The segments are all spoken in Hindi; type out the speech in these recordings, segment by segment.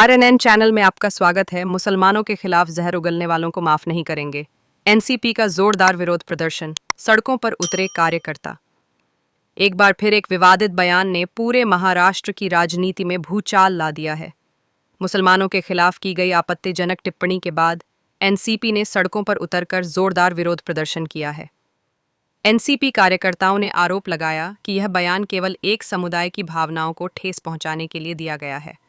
RNN चैनल में आपका स्वागत है। मुसलमानों के खिलाफ जहर उगलने वालों को माफ नहीं करेंगे। एनसीपी का जोरदार विरोध प्रदर्शन, सड़कों पर उतरे कार्यकर्ता। एक बार फिर एक विवादित बयान ने पूरे महाराष्ट्र की राजनीति में भूचाल ला दिया है। मुसलमानों के खिलाफ की गई आपत्तिजनक टिप्पणी के बाद एनसीपी ने सड़कों पर उतरकर जोरदार विरोध प्रदर्शन किया है। एनसीपी कार्यकर्ताओं ने आरोप लगाया कि यह बयान केवल एक समुदाय की भावनाओं को ठेस पहुंचाने के लिए दिया गया है।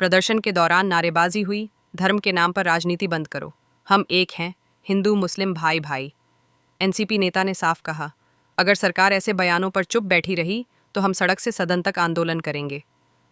प्रदर्शन के दौरान नारेबाजी हुई, धर्म के नाम पर राजनीति बंद करो, हम एक हैं, हिंदू मुस्लिम भाई भाई। एनसीपी नेता ने साफ कहा, अगर सरकार ऐसे बयानों पर चुप बैठी रही तो हम सड़क से सदन तक आंदोलन करेंगे।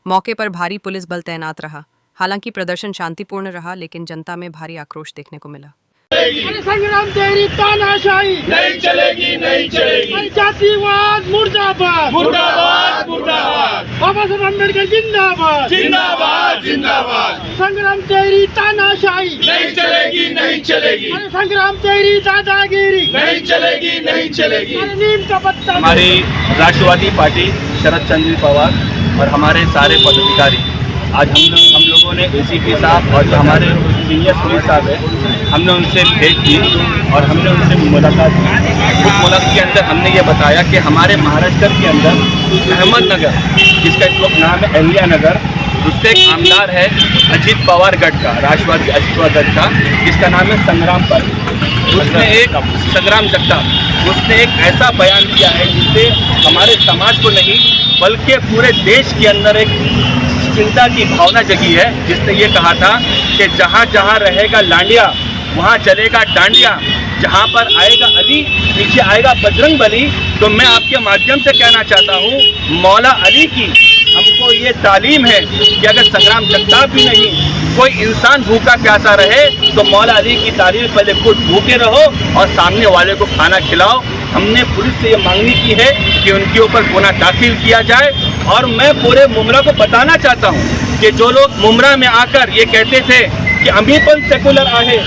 मौके पर भारी पुलिस बल तैनात रहा। हालांकि प्रदर्शन शांतिपूर्ण रहा, लेकिन जनता में भारी आक्रोश देखने को मिला। संग्राम तेरी तानाशाही नहीं चलेगी, नहीं चलेगी। जातिवाद मुर्दाबाद, मुर्दाबाद, मुर्दाबाद। बाबा साहब अम्बेडकर जिंदाबाद, जिंदाबाद, जिंदाबाद। संग्राम तेरी तानाशाही नहीं चलेगी, नहीं चलेगी। संग्राम तेरी दादागिरी नहीं चलेगी, नहीं चलेगी। नीम का पत्ता। हमारी राष्ट्रवादी पार्टी शरद चंद्र पवार और हमारे सारे पदाधिकारी आज हम लोगों ने एसीपी साहब और जो हमारे सीनियर पुलिस साहब है, हमने उनसे भेंट की और हमने उनसे मुलाकात की। उस मुलाकात के अंदर हमने ये बताया कि हमारे महाराष्ट्र के अंदर अहमदनगर, जिसका इस वक्त नाम है अहिल्या नगर, उससे एक आमदार है अजीत पवार गढ़ का, राष्ट्रवादी अजीत पवार गढ़ का, जिसका नाम है संग्राम पर। उसने एक संग्राम जगताप, उसने एक ऐसा बयान दिया है जिससे हमारे समाज को नहीं बल्कि पूरे देश के अंदर एक चिंता की भावना जगी है। जिसने ये कहा था कि जहाँ जहाँ रहेगा लांडिया वहाँ चलेगा डांडिया, जहाँ पर आएगा अली पीछे आएगा बजरंग बली। तो मैं आपके माध्यम से कहना चाहता हूँ, मौला अली की हमको ये तालीम है कि अगर संग्राम जगताप भी नहीं, कोई इंसान भूखा प्यासा रहे तो मौला अली की तालीम पहले खुद भूखे रहो और सामने वाले को खाना खिलाओ। हमने पुलिस से ये मांगनी की है कि उनके ऊपर गुना दाखिल किया जाए। और मैं पूरे मुमरा को बताना चाहता हूँ कि जो लोग मुमरा में आकर ये कहते थे कि अभी पण सेकुलर आहे,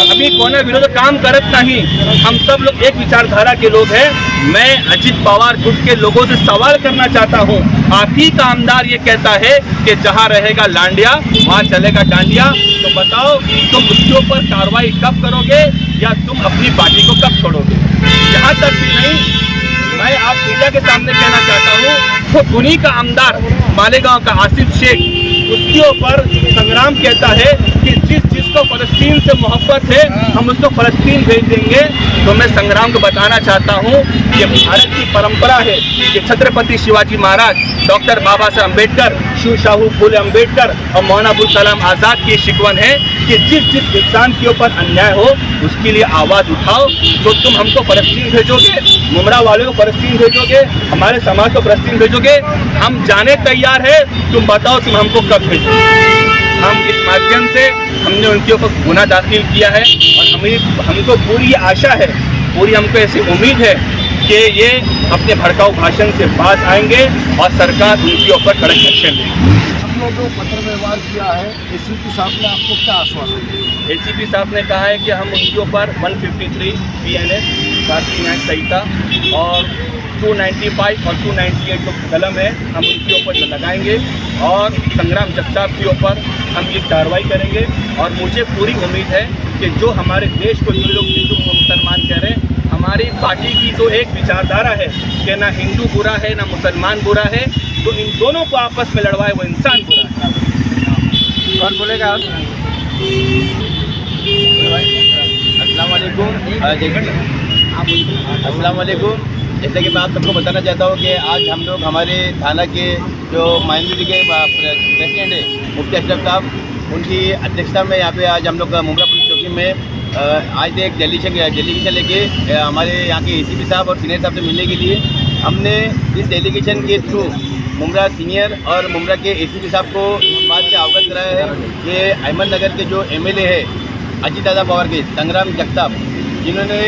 अभी कोना विरोध काम करत नहीं, हम सब लोग एक विचारधारा के लोग हैं। मैं अजीत पवार गुट के लोगों से सवाल करना चाहता हूं, आप ही का आमदार ये कहता है कि जहां रहेगा लांडिया वहां चलेगा डांडिया। तो बताओ, तुम उसके ऊपर कार्रवाई कब करोगे या तुम अपनी पार्टी को कब छोड़ोगे? यहाँ तक भी नहीं, मैं आप मीडिया के सामने कहना चाहता हूँ, तो उन्हीं का आमदार मालेगांव का आसिफ शेख, उसके ऊपर संग्राम कहता है कि जिसको फलस्तीन से मोहब्बत है हम उसको फलस्तीन भेज देंगे। तो मैं संग्राम को बताना चाहता हूँ कि भारत की परंपरा है कि छत्रपति शिवाजी महाराज, डॉक्टर बाबा साहब अम्बेडकर, शिव शाहू फूले अम्बेडकर और मौलाना अबुल कलाम आज़ाद की शिकवन है कि जिस इंसान के ऊपर अन्याय हो उसके लिए आवाज़ उठाओ। तो तुम हमको फलस्तीन भेजोगे, मुमरा वालों को फलस्तीन भेजोगे, हमारे समाज को फलस्तीन भेजोगे, हम जाने तैयार है। तुम बताओ तुम हमको कब भेजोगे? हम इस माध्यम से हमने उनके ऊपर गुना दाखिल किया है और हमको पूरी आशा है, पूरी हमको ऐसी उम्मीद है कि ये अपने भड़काऊ भाषण से बाज आएंगे और सरकार उनके ऊपर कड़क एक्शन लेगी। हमने जो पत्र व्यवहार किया है, एसीपी साहब ने आपको क्या आश्वासन दिया? एसीपी साहब ने कहा है कि हम उनके ऊपर 153 BNS भारतीय न्याय संहिता और 295 और 298 जो कलम है हम उनके ऊपर लगाएंगे और संग्राम जगताप के ऊपर हम ये कार्रवाई करेंगे। और मुझे पूरी उम्मीद है कि जो हमारे देश को जो लोग हिंदू मुसलमान कह रहे हैं, हमारी पार्टी की तो एक विचारधारा है कि ना हिंदू बुरा है ना मुसलमान बुरा है, तो इन दोनों को आपस में लड़वाए वो इंसान बुरा है। कौन बोलेगा? अस्सलाम वालेकुम। जैसे कि मैं आप सबको बताना चाहता हूँ कि आज हम लोग हमारे थाना के जो माइनॉरिटी के प्रेसिडेंट है मुफ्ती अशरफ साहब, उनकी अध्यक्षता में यहाँ पे आज हम लोग मुमरा पुलिस चौकी में आज एक डेलीगेशन लेके हमारे यहाँ के एसीपी साहब और सीनियर साहब से मिलने के लिए हमने इस डेलीगेशन के थ्रू मुमरा सीनियर और मुमरा के एसीपी साहब को इस बात से अवगत कराया है कि अहमदनगर के जो MLA है अजीत दादा पवार के संग्राम जगताप, जिन्होंने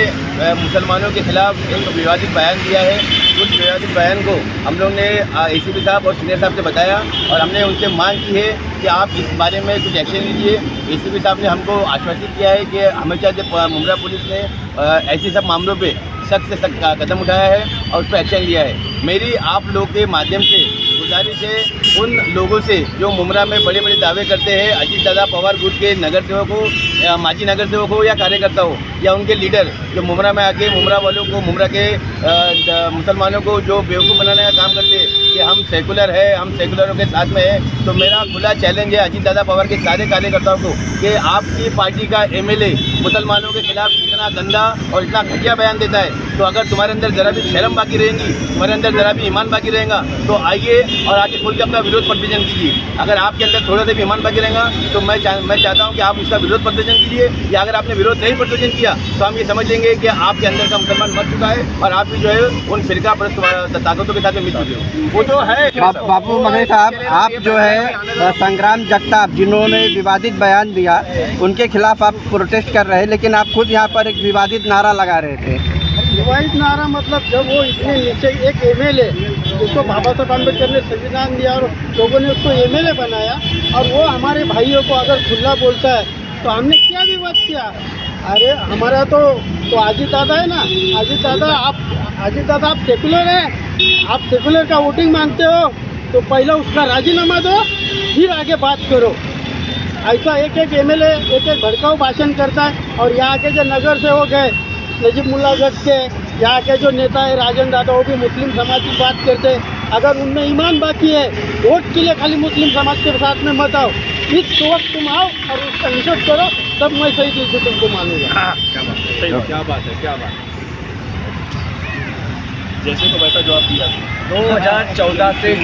मुसलमानों के खिलाफ एक विवादित बयान दिया है, उस विवादित बयान को हम लोग ने एसीपी साहब और सीनियर साहब से बताया और हमने उनसे मांग की है कि आप इस बारे में कुछ एक्शन लीजिए। एसीपी साहब ने हमको आश्वासित किया है कि हमेशा जब मुमरा पुलिस ने ऐसे सब मामलों पे सख्त से सख्त कदम उठाया है और उस पर एक्शन लिया है। मेरी आप लोग के माध्यम से गुजारिश है उन लोगों से जो मुमरा में बड़े बड़े दावे करते हैं, अजीत दादा पवार गुट के नगर सेवक हो या माजी नगर सेवक हो या कार्यकर्ता हो या उनके लीडर, जो मुमरा में आके मुमरा वालों को, मुमरा के मुसलमानों को जो बेवकूफ़ बनाने का काम करते हैं कि हम सेकुलर है, हम सेकुलरों के साथ में है। तो मेरा खुला चैलेंज है अजीत दादा पवार के सारे कार्यकर्ताओं को कि आपकी पार्टी का एमएलए मुसलमानों के खिलाफ इतना गंदा और इतना घटिया बयान देता है, तो अगर तुम्हारे अंदर ज़रा भी शर्म बाकी रहेंगी, तुम्हारे अंदर ज़रा भी ईमान बाकी रहेगा, तो आइए और आके खोल के अपना विरोध प्रदर्शन कीजिए। अगर आपके अंदर थोड़ा सा भी ईमान बाकी रहेगा तो मैं चाहता हूँ कि आप उसका विरोध प्रदर्शन कीजिए, या अगर आपने विरोध नहीं प्रदर्शन किया तो हम ये समझ लेंगे कि आपके अंदर का मुसलमान मर चुका है और आप भी जो है उन फिरका परस्त ताकतों के साथ में मिल चुके हो। वो तो है बापू मगरे साहब, आप जो है संग्राम जगताप जिन्होंने विवादित बयान दिया उनके खिलाफ आप प्रोटेस्ट कर रहे हैं, लेकिन आप खुद यहाँ पर एक विवादित नारा लगा रहे थे। विवादित नारा मतलब जब वो इतने नीचे एक एमएलए जिसको बाबा साहब अम्बेडकर ने संविधान दिया और लोगों ने उसको एमएलए बनाया और वो हमारे भाइयों को अगर खुला बोलता है तो हमने क्या विवाद किया? अरे हमारा तो अजीत दादा है ना, अजीत दादा आप सेकुलर हैं, आप सेकुलर का वोटिंग मांगते हो तो पहले उसका राजीनामा दो फिर आगे बात करो। ऐसा एक एक एमएलए एक एक भड़काऊ भाषण करता है। और यहाँ के जो नगर सेवक है नजीब मुल्ला गज के, यहाँ के जो नेता है राजन दादा, वो भी मुस्लिम समाज की बात करते हैं। अगर उनमें ईमान बाकी है, वोट के लिए खाली मुस्लिम समाज के साथ में मत आओ, इस वक्त तुम आओ और उसका निषेध करो, तब मैं सही दिल से तुमको मानूंगा। क्या बात है। जैसे तो वैसा जवाब दिया। 2014 से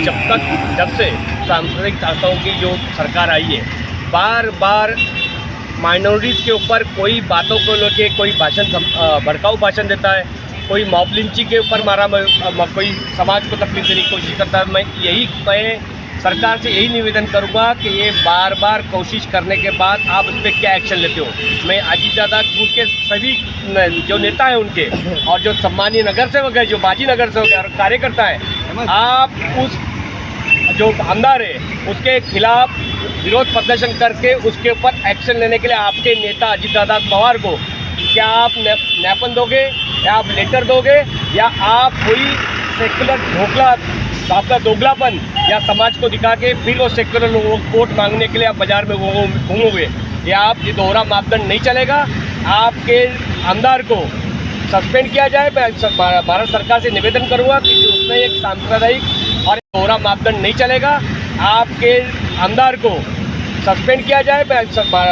जब से सांस्कृतिक ताकतों की जो सरकार आई है, बार बार माइनॉरिटीज़ के ऊपर कोई बातों को लेके कोई भाषण भड़काऊ भाषण देता है, कोई मॉब लिंचिंग के ऊपर कोई समाज को तकलीफ देने की कोशिश करता है। मैं सरकार से यही निवेदन करूंगा कि ये बार बार कोशिश करने के बाद आप उस पर क्या एक्शन लेते हो। मैं अजीत दादा गुट के सभी जो नेता हैं उनके और जो सम्मानीय नगर सेवक है, जो माजी नगर सेवक है और कार्यकर्ता है, आप उस जो आमदार है उसके खिलाफ विरोध प्रदर्शन करके उसके ऊपर एक्शन लेने के लिए आपके नेता अजीत दादा पवार को क्या आप ज्ञापन दोगे या आप लेटर दोगे, या आप कोई सेकुलर आपका दोगलापन या समाज को दिखा के फिर वो सेकुलर लोगों को वोट मांगने के लिए आप बाजार में घूमोगे? या आप ये दोहरा मापदंड नहीं चलेगा। आपके आमदार को सस्पेंड किया जाए। मैं भारत सरकार से निवेदन करूंगा कि उसमें एक सांप्रदायिक और दोहरा मापदंड नहीं चलेगा। आपके आमदार को सस्पेंड किया जाए। मैं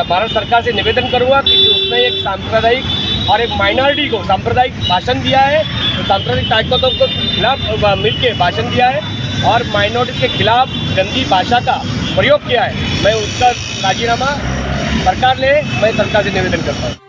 भारत सरकार से निवेदन करूंगा कि उसने एक सांप्रदायिक और एक माइनॉरिटी को सांप्रदायिक भाषण दिया है, तो सांप्रदायिक ताकतों के खिलाफ मिलकर भाषण दिया है और माइनॉरिटी के खिलाफ गंदी भाषा का प्रयोग किया है। मैं उसका राजीनामा सरकार ले, मैं सरकार से निवेदन करता हूँ।